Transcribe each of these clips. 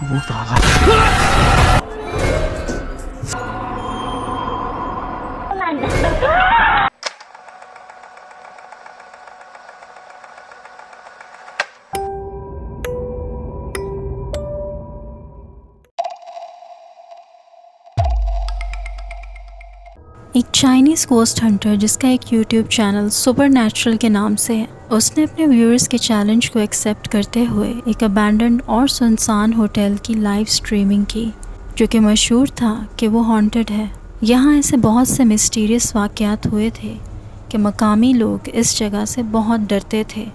भूत आ गया। एक चाइनीज़ गोस्ट हंटर जिसका एक यूट्यूब चैनल सुपरनैचुरल के नाम से है, उसने अपने व्यूअर्स के चैलेंज को एक्सेप्ट करते हुए एक अबैंडन्ड और सुनसान होटल की लाइव स्ट्रीमिंग की, जो कि मशहूर था कि वो हॉन्टेड है। यहाँ ऐसे बहुत से मिस्टीरियस वाक़यात हुए थे कि मकामी लोग इस जगह से बहुत डरते थे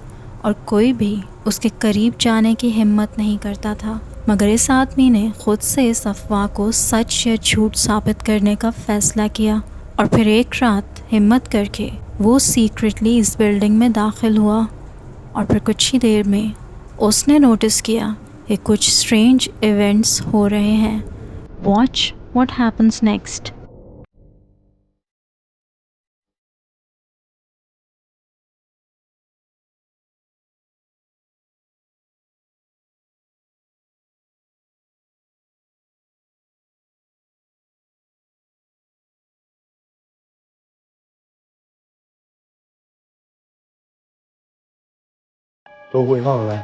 और कोई भी उसके करीब जाने की हिम्मत नहीं करता था। मगर इस आदमी ने खुद से इस अफवाह को सच या झूठ साबित करने का फ़ैसला किया और फिर एक रात हिम्मत करके वो सीक्रेटली इस बिल्डिंग में दाखिल हुआ और फिर कुछ ही देर में उसने नोटिस किया कि कुछ स्ट्रेंज इवेंट्स हो रहे हैं। वॉच व्हाट हैपन्स नेक्स्ट।都会放出来。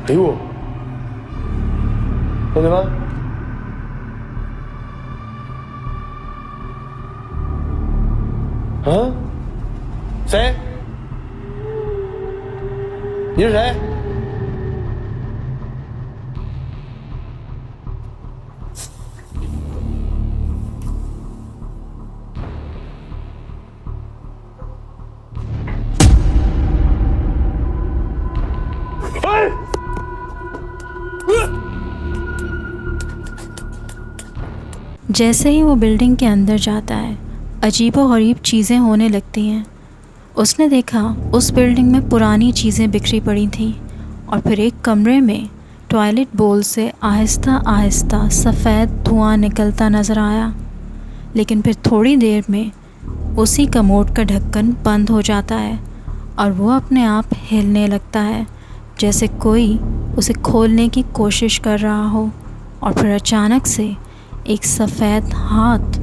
哎呦，同学们，嗯，谁？你是谁？哎！ जैसे ही वो बिल्डिंग के अंदर जाता है, अजीबोगरीब चीज़ें होने लगती हैं। उसने देखा उस बिल्डिंग में पुरानी चीज़ें बिखरी पड़ी थीं और फिर एक कमरे में टॉयलेट बोल से आहिस्ता आहिस्ता सफ़ेद धुआं निकलता नज़र आया। लेकिन फिर थोड़ी देर में उसी कमोड का ढक्कन बंद हो जाता है और वो अपने आप हिलने लगता है, जैसे कोई उसे खोलने की कोशिश कर रहा हो। और फिर अचानक से एक सफ़ेद हाथ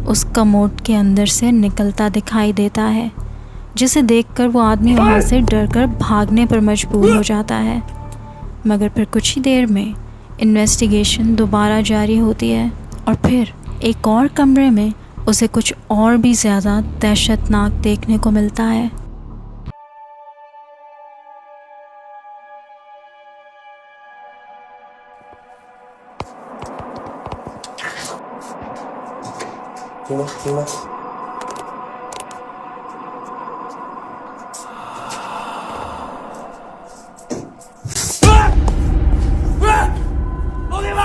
उस कमोड के अंदर से निकलता दिखाई देता है, जिसे देखकर वो आदमी वहाँ से डरकर भागने पर मजबूर हो जाता है। मगर फिर कुछ ही देर में इन्वेस्टिगेशन दोबारा जारी होती है और फिर एक और कमरे में उसे कुछ और भी ज़्यादा दहशतनाक देखने को मिलता है।听吗？听吗？老弟们！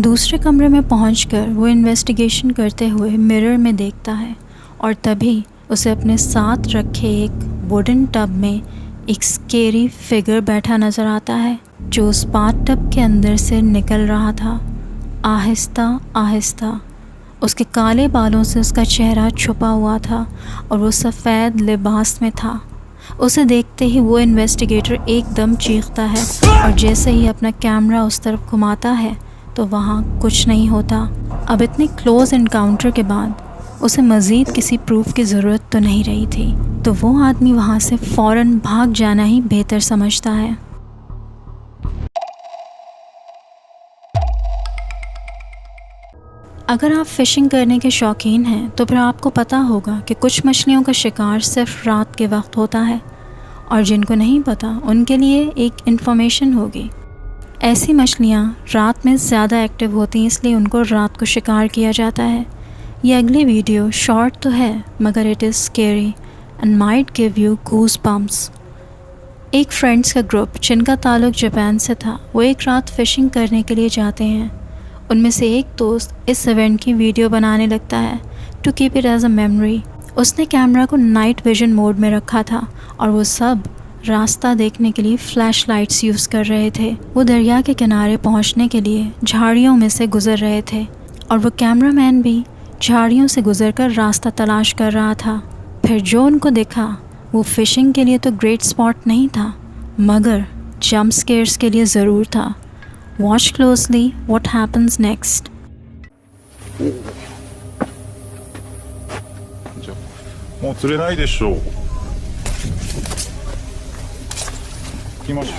दूसरे कमरे में पहुंचकर वो इन्वेस्टिगेशन करते हुए मिरर में देखता है और तभी उसे अपने साथ रखे एक वुडन टब में एक स्केरी फिगर बैठा नज़र आता है, जो उस बाथटब के अंदर से निकल रहा था। आहिस्ता आहिस्ता उसके काले बालों से उसका चेहरा छुपा हुआ था और वो सफ़ेद लिबास में था। उसे देखते ही वो इन्वेस्टिगेटर एकदम चीखता है और जैसे ही अपना कैमरा उस तरफ घुमाता है तो वहाँ कुछ नहीं होता। अब इतने क्लोज़ इनकाउंटर के बाद उसे मज़ीद किसी प्रूफ की ज़रूरत तो नहीं रही थी, तो वो आदमी वहाँ से फ़ौरन भाग जाना ही बेहतर समझता है। अगर आप फ़िशिंग करने के शौकीन हैं तो फिर आपको पता होगा कि कुछ मछलियों का शिकार सिर्फ रात के वक्त होता है, और जिनको नहीं पता उनके लिए एक इन्फॉर्मेशन होगी। ऐसी मछलियाँ रात में ज़्यादा एक्टिव होती हैं, इसलिए उनको रात को शिकार किया जाता है। ये अगली वीडियो शॉर्ट तो है मगर it is scary and might give you goose bumps. एक फ्रेंड्स का ग्रुप जिनका ताल्लुक़ जापान से था, वो एक रात फ़िशिंग करने के लिए जाते हैं। उनमें से एक दोस्त इस इवेंट की वीडियो बनाने लगता है to keep it as a memory. उसने कैमरा को नाइट विजन मोड में रखा था और वो सब रास्ता देखने के लिए फ्लैश लाइट्स यूज़ कर रहे थे। वो दरिया के किनारे पहुंचने के लिए झाड़ियों में से गुज़र रहे थे और वो कैमरामैन भी झाड़ियों से गुजरकर रास्ता तलाश कर रहा था। फिर जो उनको दिखा वो फ़िशिंग के लिए तो ग्रेट स्पॉट नहीं था, मगर जंप स्केयर्स के लिए ज़रूर था। वॉच क्लोजली व्हाट हैपन्स नेक्स्ट।もう釣れないでしょう。行きましょ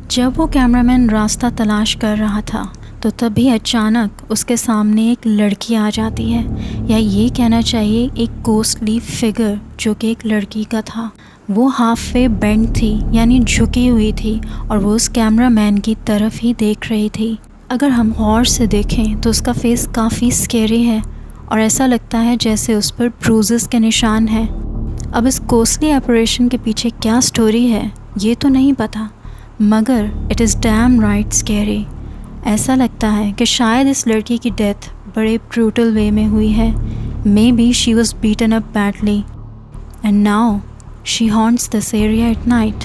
जब वो कैमरामैन रास्ता तलाश कर रहा था तो तभी अचानक उसके सामने एक लड़की आ जाती है, या ये कहना चाहिए एक गोस्टली फिगर जो कि एक लड़की का था। वो हाफ वे बेंड थी, यानी झुकी हुई थी, और वो उस कैमरामैन की तरफ ही देख रही थी। अगर हम गौर से देखें तो उसका फेस काफ़ी स्केरी है और ऐसा लगता है जैसे उस पर ब्रूजेस के निशान हैं। अब इस गोस्टली ऑपरेशन के पीछे क्या स्टोरी है ये तो नहीं पता, मगर it is dam right scary. ऐसा लगता है कि शायद इस लड़की की डेथ बड़े ब्रूटल वे में हुई है। Maybe she was beaten up badly and now she haunts this area at night.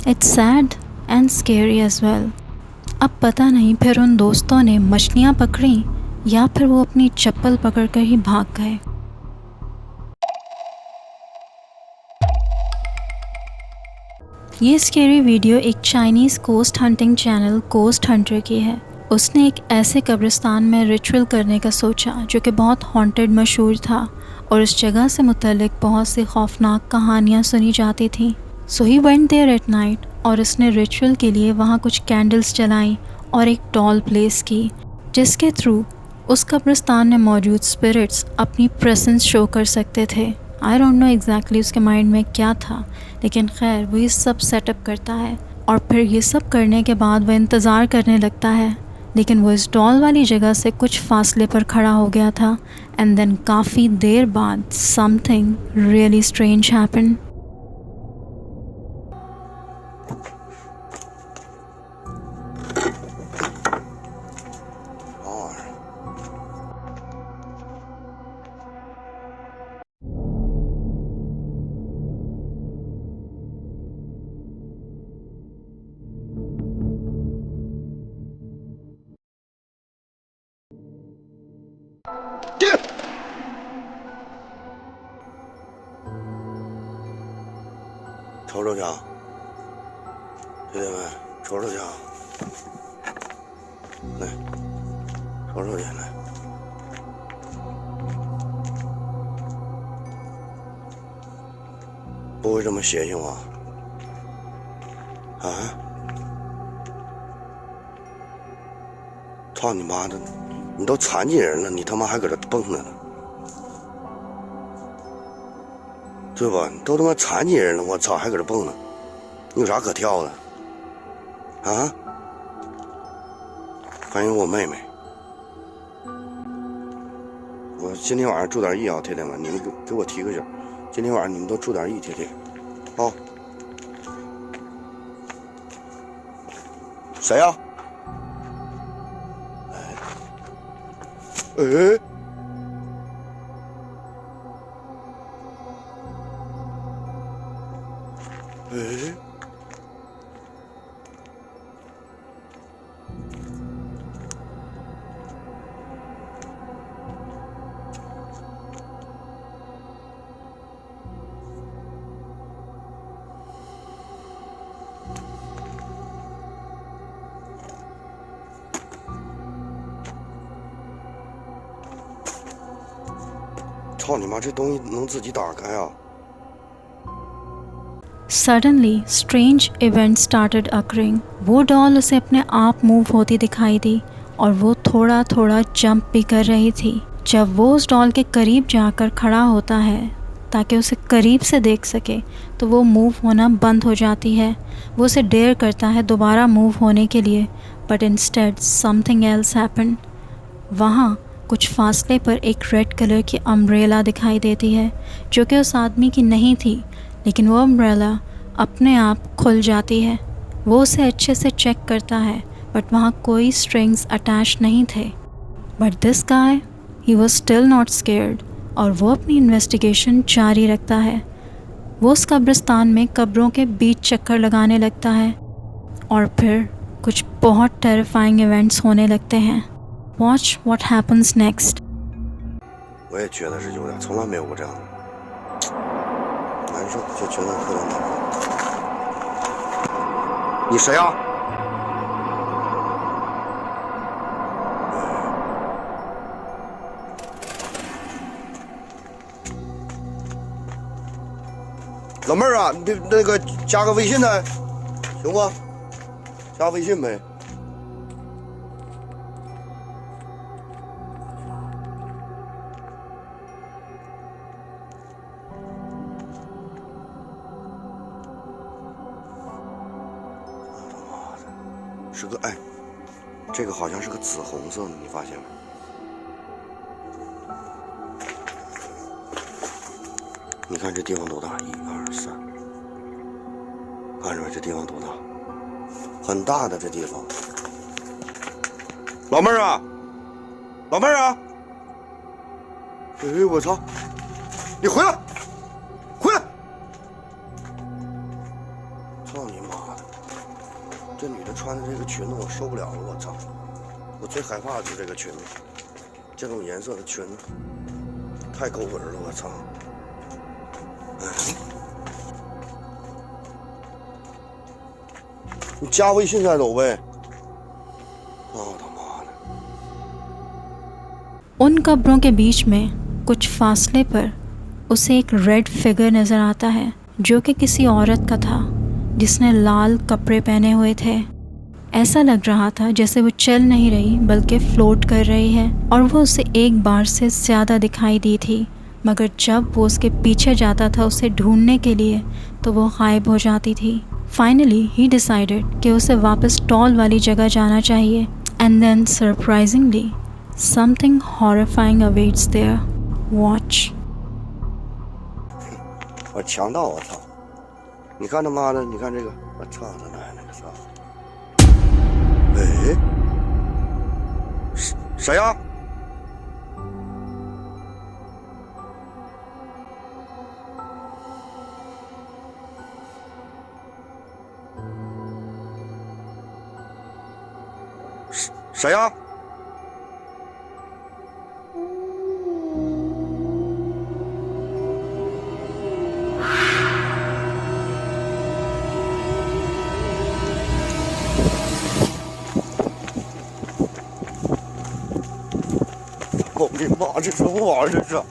It's sad and scary as well. अब पता नहीं फिर उन दोस्तों ने मछलियाँ पकड़ी या फिर वो अपनी चप्पल पकड़कर ही भाग गए। ये स्केरी वीडियो एक Chinese ghost hunting channel ghost hunter की है। उसने एक ऐसे कब्रिस्तान में रिचुअल करने का सोचा जो कि बहुत हॉन्टेड मशहूर था और उस जगह से मुतल्लिक बहुत सी खौफनाक कहानियाँ सुनी जाती थी। So he went there at night और उसने रिचुअल के लिए वहाँ कुछ कैंडल्स जलाई और एक डॉल प्लेस की, जिसके थ्रू उस कब्रिस्तान में मौजूद स्पिरिट्स अपनी प्रेजेंस शो कर सकते थे। आई डोंट नो एग्जैक्टली उसके माइंड में क्या था, लेकिन खैर वो ये सब सेटअप करता है और फिर ये सब करने के बाद वह इंतज़ार करने लगता है। लेकिन वो इस डॉल वाली जगह से कुछ फासले पर खड़ा हो गया था एंड देन काफ़ी देर बाद समथिंग रियली स्ट्रेंज हैपन।瞅瞅去啊，兄弟们，瞅瞅去啊！来，瞅瞅去来。不会这么邪性吧？啊！操你妈的！你都残疾人了，你他妈还搁这蹦呢？对吧？你都他妈残疾人了，我操，还搁这蹦呢？你有啥可跳的？啊？欢迎我妹妹。我今天晚上注点意啊，铁铁们，你们给我提个醒，今天晚上你们都注点意，铁铁。哦。谁呀？哎。哎，操你妈！这东西能自己打开啊Suddenly strange events started occurring। वो डॉल उसे अपने आप मूव होती दिखाई दी और वो थोड़ा थोड़ा जंप भी कर रही थी। जब वो उस डॉल के करीब जाकर खड़ा होता है ताकि उसे करीब से देख सके तो वो मूव होना बंद हो जाती है। वो उसे डेयर करता है दोबारा मूव होने के लिए, but instead something else happened. वहाँ कुछ फासले पर एक रेड कलर की अम्ब्रेला दिखाई देती है जो कि उस आदमी की नहीं थी, लेकिन वो अम्ब्रेला अपने आप खुल जाती है। वो उसे अच्छे से चेक करता है बट वहाँ कोई स्ट्रिंग्स अटैच नहीं थे। But this guy he was still not scared और वो अपनी इन्वेस्टिगेशन जारी रखता है। वो उस कब्रिस्तान में कब्रों के बीच चक्कर लगाने लगता है और फिर कुछ बहुत टेरिफाइंग इवेंट्स होने लगते हैं। Watch what happens next. 我也觉得是有点，从来没有过这样的，难受，就觉得特别难受。你谁啊？老妹儿啊，你那个加个微信呗，行不？加微信呗。是个哎，这个好像是个紫红色的，你发现没？你看这地方多大？1、2、3，看着没？这地方多大？很大的这地方。老妹儿啊，老妹儿啊！哎，我操！你回来，回来！操你妈的！这女的穿的这个裙子我受不了了，我操！我最害怕的就是这个裙子，这种颜色的裙子太勾人了，我操！你加微信再走呗。哦他妈的！ उन कब्रों के बीच में कुछ फासले पर उसे एक रेड फिगर नज़र आता है जो कि किसी औरत का था जिसने लाल कपड़े पहने हुए थे। ऐसा लग रहा था जैसे वो चल नहीं रही बल्कि फ्लोट कर रही है और वो उसे एक बार से ज़्यादा दिखाई दी थी, मगर जब वो उसके पीछे जाता था उसे ढूंढने के लिए तो वो गायब हो जाती थी। फाइनली ही डिसाइडेड कि उसे वापस टॉल वाली जगह जाना चाहिए and then surprisingly something horrifying awaits there. Watch. 我强盗，我操！你看他妈的，你看这个，我操他奶奶个操！哎，谁呀？谁呀？我的妈，这什么玩意儿？这是！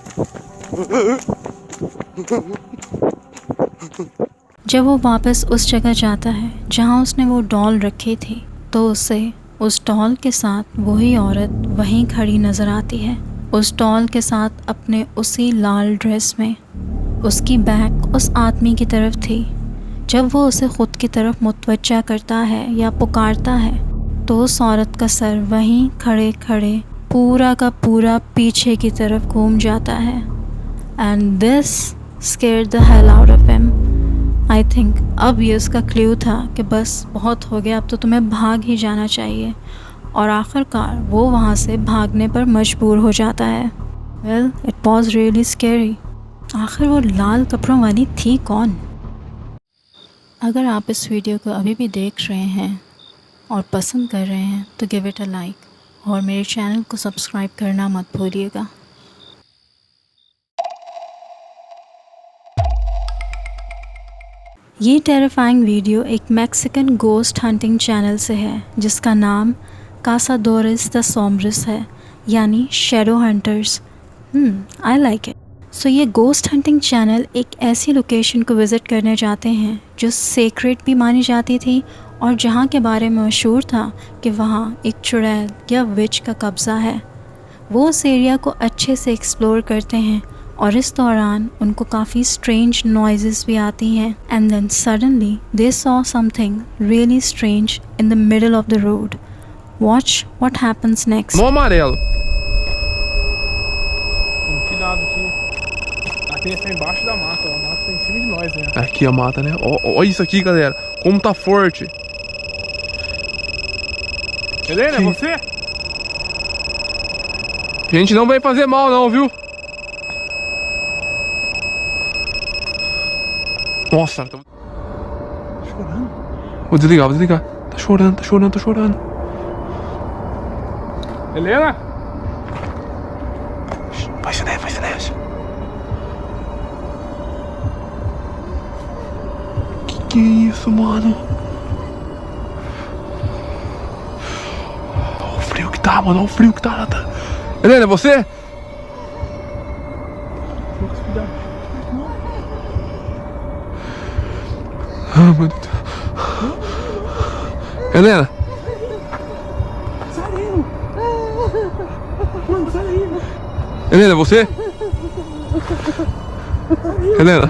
जब वो वापस उस जगह जाता है जहाँ उसने वो डॉल रखी थी तो उसे उस डॉल के साथ वही औरत वहीं खड़ी नज़र आती है, उस डॉल के साथ अपने उसी लाल ड्रेस में। उसकी बैक उस आदमी की तरफ थी। जब वो उसे ख़ुद की तरफ मुतवज्जा करता है या पुकारता है तो उस औरत का सर वहीं खड़े खड़े पूरा का पूरा पीछे की तरफ घूम जाता है। And this scared the hell out of him. I think अब ये उसका क्ल्यू था कि बस बहुत हो गया, अब तो तुम्हें भाग ही जाना चाहिए, और आखिरकार वो वहाँ से भागने पर मजबूर हो जाता है। Well it was really scary. आखिर वो लाल कपड़ों वाली थी कौन? अगर आप इस वीडियो को अभी भी देख रहे हैं और पसंद कर रहे हैं तो गिव इट अ लाइक और मेरे चैनल को सब्सक्राइब करना मत भूलिएगा। ये टेरिफाइंग वीडियो एक मैक्सिकन गोस्ट हंटिंग चैनल से है जिसका नाम कासाडोरेस द सोम्ब्रेस है, यानी shadow hunters. I like it. So ये गोस्ट हंटिंग चैनल एक ऐसी लोकेशन को विज़िट करने जाते हैं जो सेक्रेट भी मानी जाती थी और जहाँ के बारे में मशहूर था कि वहाँ एक चुड़ैल या विच का कब्ज़ा है। वो उस एरिया को अच्छे से एक्सप्लोर करते हैं और इस दौरान उनको काफ़ी स्ट्रेंज नॉइज़ेस भी आती हैं। And then suddenly they saw something really strange in the middle of the road. Watch what happens next. No amarelo. Cuidado que aqui está embaixo da mata, ó. A mata tá em cima de nós, né? Aqui a mata, né? Olha isso aqui, galera. Como tá forte. Helena, é você? A gente não vai fazer mal não, viu? Nossa, tá chorando. Vou desligar, vou desligar. Tá chorando, tá chorando, tá chorando. Helena? Vai, silêncio, vai, silêncio. Que é isso, mano? Olha o frio que tá, mano. Olha o frio que tá. Helena, é você? Ah, meu Deus. Helena? Helena, é você? Helena?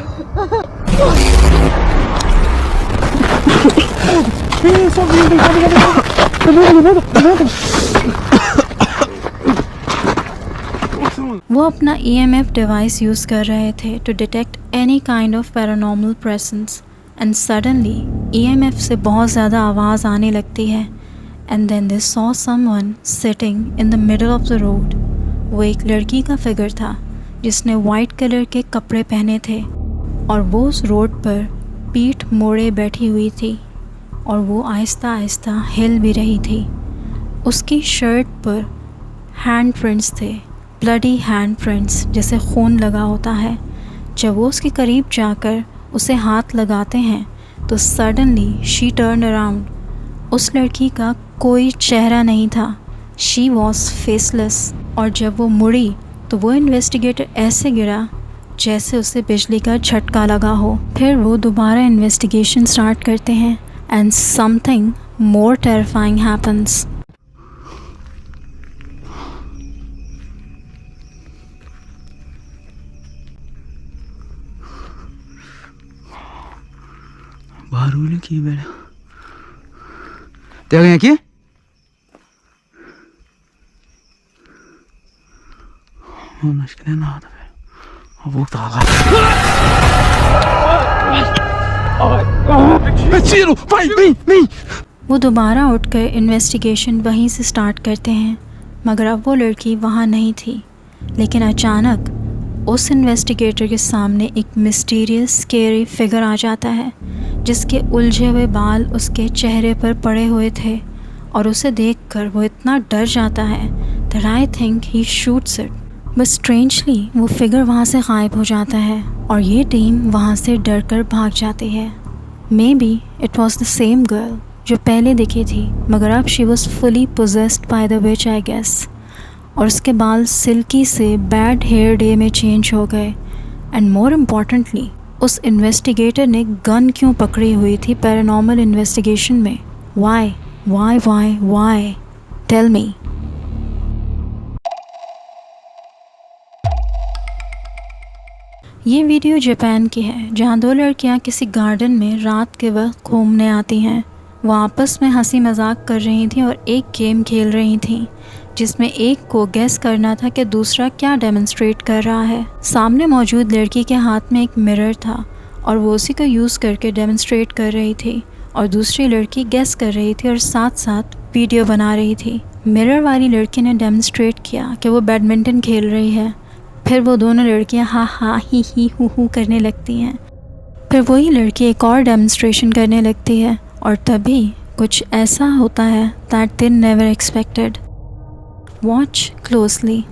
वो अपना EMF device use कर रहे थे to detect any kind of paranormal presence and suddenly EMF से बहुत ज़्यादा आवाज़ आने लगती है and then they saw someone sitting in the middle of the road. वो एक लड़की का फिगर था जिसने वाइट कलर के कपड़े पहने थे और वो उस रोड पर पीठ मोड़े बैठी हुई थी और वो आहिस्ता आहिस्ता हिल भी रही थी। उसकी शर्ट पर हैंड प्रिंट्स थे, ब्लडी हैंड प्रिंट्स, जैसे खून लगा होता है। जब वो उसके करीब जाकर उसे हाथ लगाते हैं तो सडनली शी टर्न अराउंड। उस लड़की का कोई चेहरा नहीं था, शी वॉज फेसलेस। और जब वो मुड़ी तो वो इन्वेस्टिगेटर ऐसे गिरा जैसे उसे बिजली का झटका लगा हो। फिर वो दोबारा इन्वेस्टिगेशन स्टार्ट करते हैं and something more terrifying happens. Barulho aqui, velho. Tem alguém aqui? Mano, acho que não é nada, velho. Vou voltar lá. É tiro! Vai, vem, vem! वो दोबारा उठकर इन्वेस्टिगेशन वहीं से स्टार्ट करते हैं, मगर अब वो लड़की वहाँ नहीं थी। लेकिन अचानक उस इन्वेस्टिगेटर के सामने एक मिस्टीरियस स्केरी फिगर आ जाता है जिसके उलझे हुए बाल उसके चेहरे पर पड़े हुए थे और उसे देखकर वो इतना डर जाता है that I think he shoots it। But strangely वो फिगर वहाँ से गायब हो जाता है और ये टीम वहाँ से डर कर भाग जाती है। Maybe it was the same girl जो पहले दिखी थी, मगर अब she was fully possessed by the witch I guess. और उसके बाल सिल्की से बैड हेयर डे में चेंज हो गए। एंड मोर इम्पॉर्टेंटली उस इन्वेस्टिगेटर ने गन क्यों पकड़ी हुई थी पैरानॉर्मल इन्वेस्टिगेशन में? Why why why why tell me. ये वीडियो जापान की है जहाँ दो लड़कियाँ किसी गार्डन में रात के वक्त घूमने आती हैं। वो आपस में हंसी मजाक कर रही थी और एक गेम खेल रही थी जिसमें एक को गेस करना था कि दूसरा क्या डेमोन्स्ट्रेट कर रहा है। सामने मौजूद लड़की के हाथ में एक मिरर था और वो उसी को यूज़ करके डेमोन्स्ट्रेट कर रही थी और दूसरी लड़की गेस कर रही थी और साथ साथ वीडियो बना रही थी। मिरर वाली लड़की ने डेमोन्स्ट्रेट किया कि वो बैडमिंटन खेल रही है। फिर वो दोनों लड़कियां हा हा ही हू करने लगती हैं। फिर वही लड़की एक और डेमोन्स्ट्रेशन करने लगती है और तभी कुछ ऐसा होता है that they never expected. Watch closely.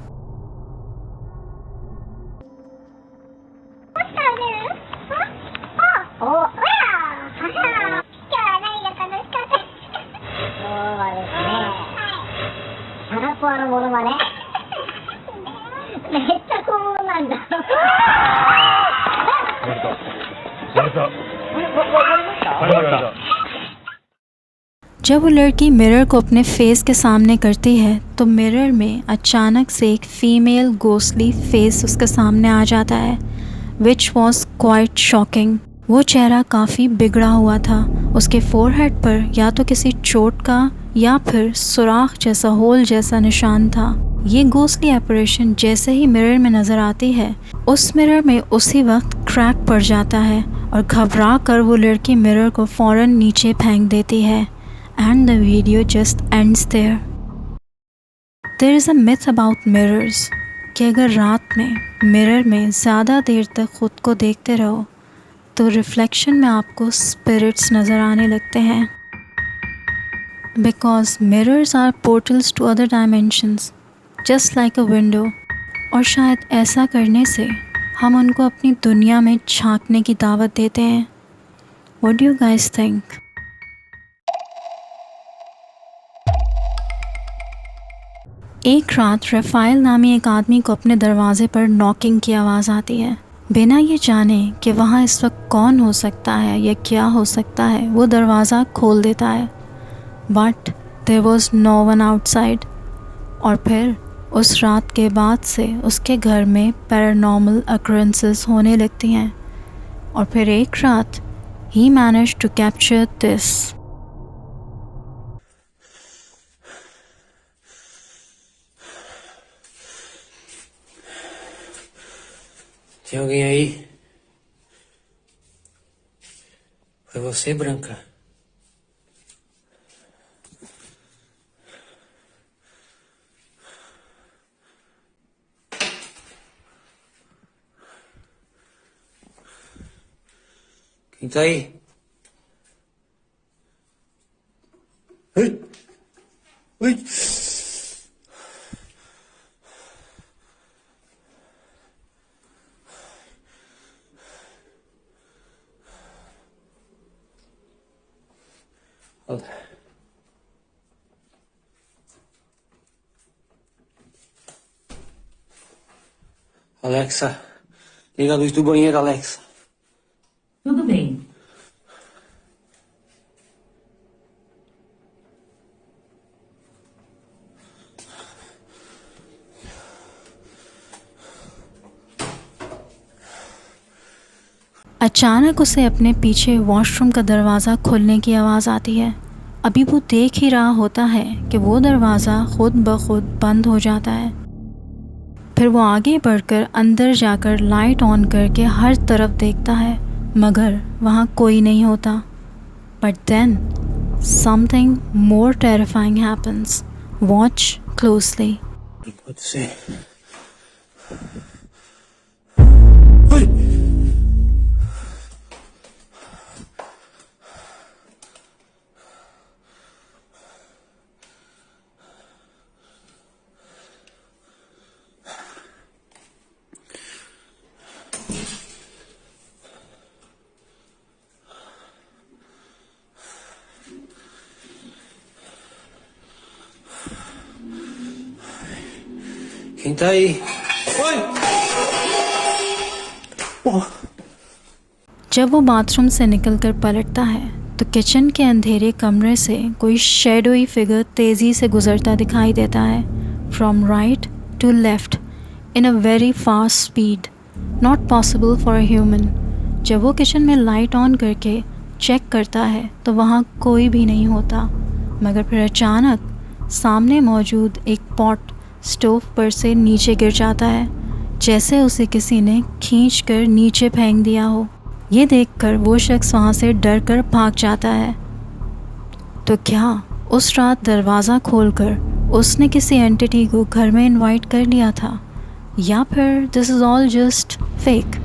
जब वो लड़की मिरर को अपने फेस के सामने करती है तो मिरर में अचानक से एक फीमेल गोस्टली फेस उसके सामने आ जाता है विच वॉज क्वाइट शॉकिंग। वो चेहरा काफ़ी बिगड़ा हुआ था। उसके फोरहेड पर या तो किसी चोट का या फिर सुराख जैसा होल जैसा निशान था। ये गोस्टली एपरेशन जैसे ही मिरर में नज़र आती है उस मिरर में उसी वक्त क्रैक पड़ जाता है और घबरा कर वो लड़की मिरर को फ़ौरन नीचे फेंक देती है। And the video just ends there. There is a myth about mirrors कि अगर रात में मिरर में ज़्यादा देर तक ख़ुद को देखते रहो तो रिफ्लेक्शन में आपको स्पिरिट्स नज़र आने लगते हैं, because mirrors are portals to other dimensions just like a window. और शायद ऐसा करने से हम उनको अपनी दुनिया में झांकने की दावत देते हैं। What do you guys think? एक रात रफ़ाइल नामी एक आदमी को अपने दरवाज़े पर नॉकिंग की आवाज़ आती है। बिना ये जाने कि वहाँ इस वक्त कौन हो सकता है या क्या हो सकता है, वो दरवाज़ा खोल देता है, but there was no one outside. और फिर उस रात के बाद से उसके घर में पैरानॉर्मल अकरेंसेस होने लगती हैं। और फिर एक रात ही managed to capture this. Tem alguém aí? Foi você, Branca? Quem tá aí? Oi? Oi? Alexa, liga a luz do banheiro, Alexa. Tudo bem. अचानक उसे अपने पीछे वॉशरूम का दरवाज़ा खुलने की आवाज़ आती है। अभी वो देख ही रहा होता है कि वो दरवाज़ा खुद ब खुद बंद हो जाता है। फिर वो आगे बढ़कर अंदर जाकर लाइट ऑन करके हर तरफ देखता है, मगर वहाँ कोई नहीं होता। But then something more terrifying happens. Watch closely. Não pode ser. Quem tá aí? Oi! जब वो बाथरूम से निकलकर पलटता है तो किचन के अंधेरे कमरे से कोई शेडोई फिगर तेज़ी से गुजरता दिखाई देता है, from right to left in a very fast speed, not possible for a human. जब वो किचन में लाइट ऑन करके चेक करता है तो वहाँ कोई भी नहीं होता, मगर फिर अचानक सामने मौजूद एक पॉट स्टोव पर से नीचे गिर जाता है, जैसे उसे किसी ने खींच कर नीचे फेंक दिया हो। ये देखकर वो शख्स वहाँ से डर कर भाग जाता है। तो क्या उस रात दरवाज़ा खोलकर उसने किसी एंटिटी को घर में इनवाइट कर लिया था, या फिर this is all just fake?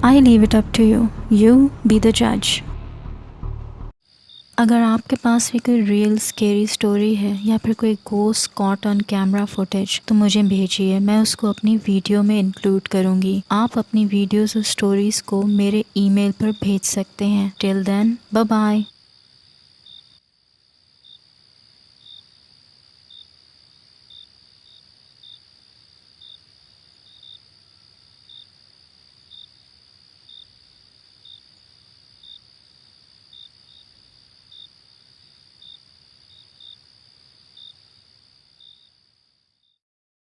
I leave it up to you, you be the जज। अगर आपके पास भी कोई रियल स्केरी स्टोरी है या फिर कोई ghost caught on camera footage, तो मुझे भेजिए, मैं उसको अपनी वीडियो में इंक्लूड करूँगी। आप अपनी वीडियोज़ और स्टोरीज़ को मेरे ईमेल पर भेज सकते हैं। Till then, bye bye.